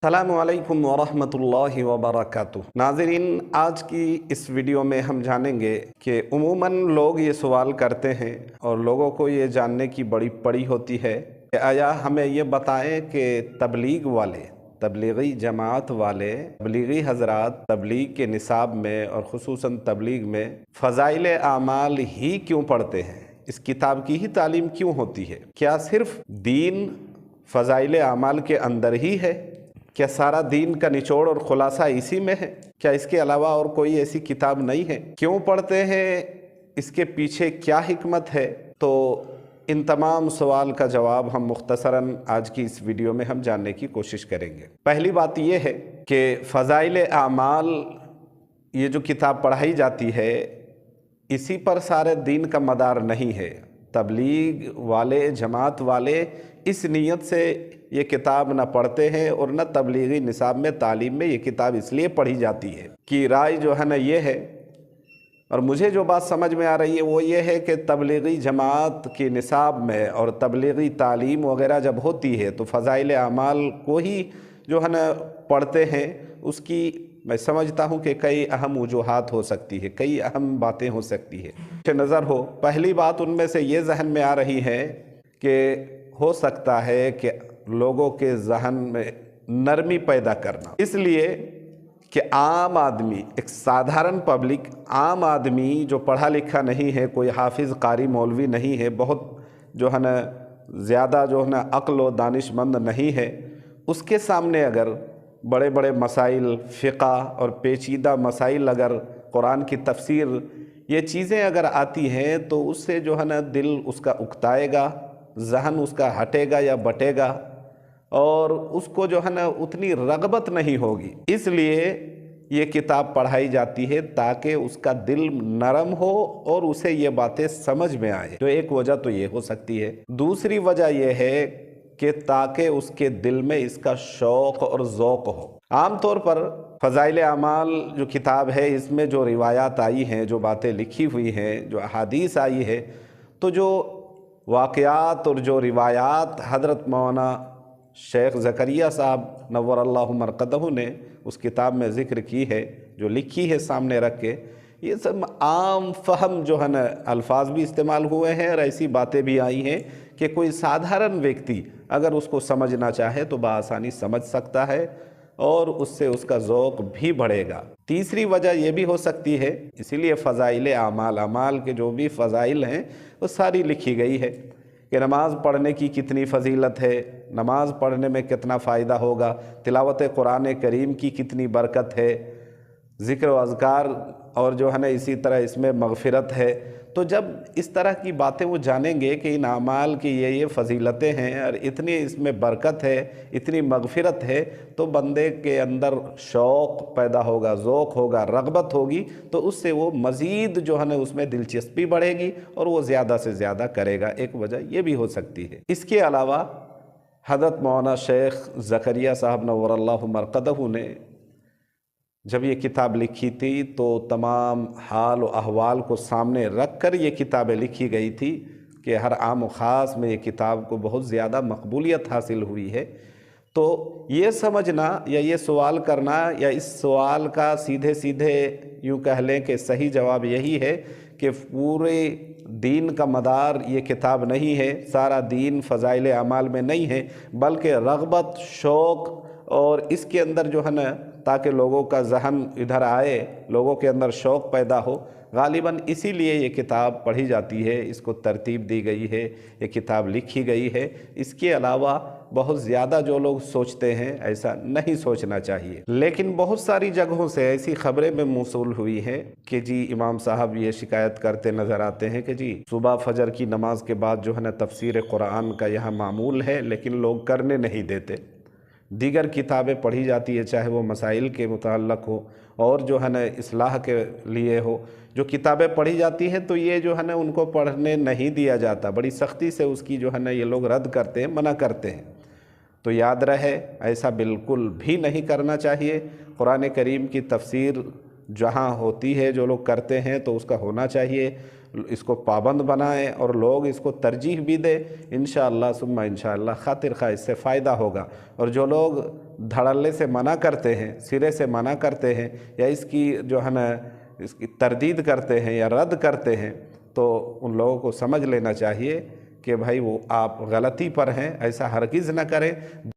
अस्सलामुअलैकुम वरहमतुल्लाहि वबरकातुह। नाज़रीन, आज की इस वीडियो में हम जानेंगे कि उमूमन लोग ये सवाल करते हैं और लोगों को ये जानने की बड़ी पड़ी होती है कि आया हमें ये बताएं कि तबलीग वाले, तबलीगी जमात वाले, तबलीगी हज़रात तबलीग के निसाब में और ख़ुसूसन तबलीग में फ़ज़ाइल आमाल ही क्यों पढ़ते हैं? इस किताब की ही तालीम क्यों होती है? क्या सिर्फ़ दीन फ़ज़ाइल आमाल के अंदर ही है? क्या सारा दीन का निचोड़ और खुलासा इसी में है? क्या इसके अलावा और कोई ऐसी किताब नहीं है? क्यों पढ़ते हैं? इसके पीछे क्या हिकमत है? तो इन तमाम सवाल का जवाब हम मुख्तसरन आज की इस वीडियो में हम जानने की कोशिश करेंगे। पहली बात यह है कि फ़ज़ाइल आमाल ये जो किताब पढ़ाई जाती है, इसी पर सारे दीन का मदार नहीं है। तबलीग वाले, जमात वाले इस नीयत से ये किताब न पढ़ते हैं और न तबलीगी निसाब में तालीम में ये किताब इसलिए पढ़ी जाती है कि राय जो है ना ये है, और मुझे जो बात समझ में आ रही है वो ये है कि तबलीगी जमात के निसाब में और तबलीगी तालीम वगैरह जब होती है तो फ़ज़ाइल आमाल को ही जो है ना पढ़ते हैं। उसकी मैं समझता हूँ कि कई अहम वजूहात हो सकती है, कई अहम बातें हो सकती है। नज़र हो, पहली बात उनमें से ये जहन में आ रही है कि हो सकता है कि लोगों के जहन में नरमी पैदा करना, इसलिए कि आम आदमी, एक साधारण पब्लिक, आम आदमी जो पढ़ा लिखा नहीं है, कोई हाफिज़ कारी मौलवी नहीं है, बहुत जो है ना ज़्यादा जो है ना अक्ल व दानिशमंद नहीं है, उसके सामने अगर बड़े बड़े मसाइल, फ़िक़ा और पेचीदा मसाइल, अगर कुरान की तफसीर, ये चीज़ें अगर आती हैं तो उससे जो है ना दिल उसका उकताएगा, जहन उसका हटेगा या बटेगा और उसको जो है ना उतनी रग़बत नहीं होगी। इसलिए ये किताब पढ़ाई जाती है ताकि उसका दिल नरम हो और उसे ये बातें समझ में आए। तो एक वजह तो ये हो सकती है। दूसरी वजह यह है कि ताकि उसके दिल में इसका शौक़ और ज़ौक़ हो। आम तौर पर फ़ज़ाइल आमाल जो किताब है, इसमें जो रिवायात आई हैं, जो बातें लिखी हुई हैं, जो अहादीस आई है, तो जो वाक़यात और जो रिवायात हज़रत मौलाना शेख ज़करिया साहब नव्वरल्लाहु मरक़दहू ने उस किताब में ज़िक्र की है, जो लिखी है सामने रख के, ये सब आम फ़हम जो है न अल्फाज भी इस्तेमाल हुए हैं और ऐसी बातें भी आई हैं कि कोई साधारण व्यक्ति अगर उसको समझना चाहे तो बआसानी समझ सकता है और उससे उसका ज़ौक़ भी बढ़ेगा। तीसरी वजह यह भी हो सकती है, इसीलिए फ़ज़ाइल आमाल, अमाल के जो भी फ़ज़ाइल हैं वो सारी लिखी गई है कि नमाज़ पढ़ने की कितनी फ़जीलत है, नमाज़ पढ़ने में कितना फ़ायदा होगा, तिलावत कुरान करीम की कितनी बरकत है, ज़िक्र व अज़कार और जो है ना इसी तरह इसमें मग़फ़िरत है। तो जब इस तरह की बातें वो जानेंगे कि इन आमाल की ये फ़जीलतें हैं और इतनी इसमें बरकत है, इतनी मग़फ़िरत है, तो बंदे के अंदर शौक़ पैदा होगा, ज़ौक़ होगा, रग़बत होगी, तो उससे वो मज़ीद जो है ना उसमें दिलचस्पी बढ़ेगी और वो ज़्यादा से ज़्यादा करेगा। एक वजह ये भी हो सकती है। इसके अलावा हज़रत मौलाना शेख ज़करिया साहब नव्वरल्लाहु मरक़दहू ने जब ये किताब लिखी थी तो तमाम हाल व अहवाल को सामने रख कर ये किताबें लिखी गई थी कि हर आम व ख़ास में ये किताब को बहुत ज़्यादा मकबूलियत हासिल हुई है। तो ये समझना या ये सवाल करना या इस सवाल का सीधे सीधे यूँ कह लें कि सही जवाब यही है कि पूरे दीन का मदार ये किताब नहीं है, सारा दीन फ़ज़ाइल आमाल में नहीं है, बल्कि रग़बत, शौक़ और इसके अंदर जो है ना ताकि लोगों का जहन इधर आए, लोगों के अंदर शौक़ पैदा हो, गालिबन इसीलिए ये किताब पढ़ी जाती है, इसको तरतीब दी गई है, ये किताब लिखी गई है। इसके अलावा बहुत ज़्यादा जो लोग सोचते हैं ऐसा नहीं सोचना चाहिए। लेकिन बहुत सारी जगहों से ऐसी ख़बरें में मौसूल हुई हैं कि जी इमाम साहब ये शिकायत करते नज़र आते हैं कि जी सुबह फजर की नमाज के बाद जो है ना तफसीर कुरान का यहाँ मामूल है, लेकिन लोग करने नहीं देते। दीगर किताबें पढ़ी जाती है, चाहे वो मसाइल के मुताल्लक़ हो और जो है ना इस्लाह के लिए हो, जो किताबें पढ़ी जाती हैं तो ये जो है ना उनको पढ़ने नहीं दिया जाता, बड़ी सख्ती से उसकी जो है ना ये लोग रद्द करते हैं, मना करते हैं। तो याद रहे, ऐसा बिल्कुल भी नहीं करना चाहिए। कुरान करीम की तफसीर जहाँ होती है, जो लोग करते हैं तो उसका होना चाहिए। اس کو پابند بنائیں اور لوگ اس کو ترجیح بھی دیں، انشاءاللہ ثم انشاءاللہ خاطر خواہ اس سے فائدہ ہوگا۔ اور جو لوگ دھڑلے سے منع کرتے ہیں، سرے سے منع کرتے ہیں، یا اس کی جو ہے نا اس کی تردید کرتے ہیں یا رد کرتے ہیں، تو ان لوگوں کو سمجھ لینا چاہیے کہ بھائی وہ آپ غلطی پر ہیں، ایسا ہرگز نہ کریں۔